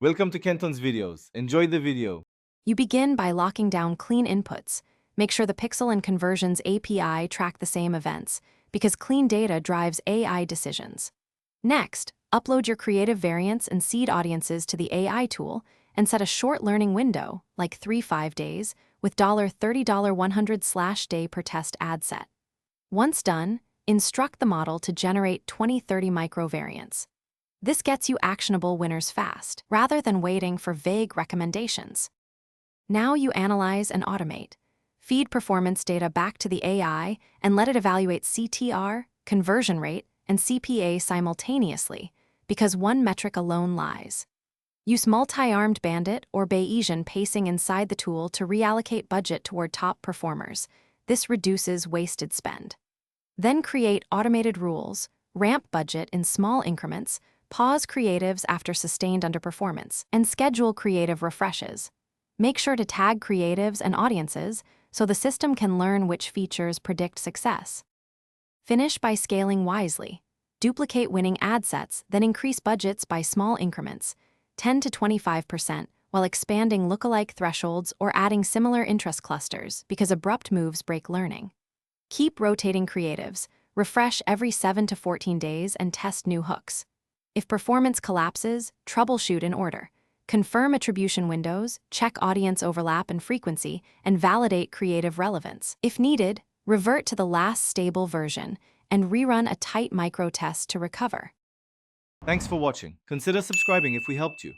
Welcome to Kenton's videos. Enjoy the video. You begin by locking down clean inputs. Make sure the Pixel and Conversions API track the same events, because clean data drives AI decisions. Next, upload your creative variants and seed audiences to the AI tool and set a short learning window, like 3-5 days, with $30 $100/day per test ad set. Once done, instruct the model to generate 20-30 micro-variants. This gets you actionable winners fast, rather than waiting for vague recommendations. Now you analyze and automate. Feed performance data back to the AI and let it evaluate CTR, conversion rate, and CPA simultaneously, because one metric alone lies. Use multi-armed bandit or Bayesian pacing inside the tool to reallocate budget toward top performers. This reduces wasted spend. Then create automated rules, ramp budget in small increments, pause creatives after sustained underperformance, and schedule creative refreshes. Make sure to tag creatives and audiences so the system can learn which features predict success. Finish by scaling wisely. Duplicate winning ad sets, then increase budgets by small increments, 10 to 25%, while expanding lookalike thresholds or adding similar interest clusters, because abrupt moves break learning. Keep rotating creatives. Refresh every 7 to 14 days and test new hooks. If performance collapses, troubleshoot in order. Confirm attribution windows, check audience overlap and frequency, and validate creative relevance. If needed, revert to the last stable version and rerun a tight micro test to recover. Thanks for watching. Consider subscribing if we helped you.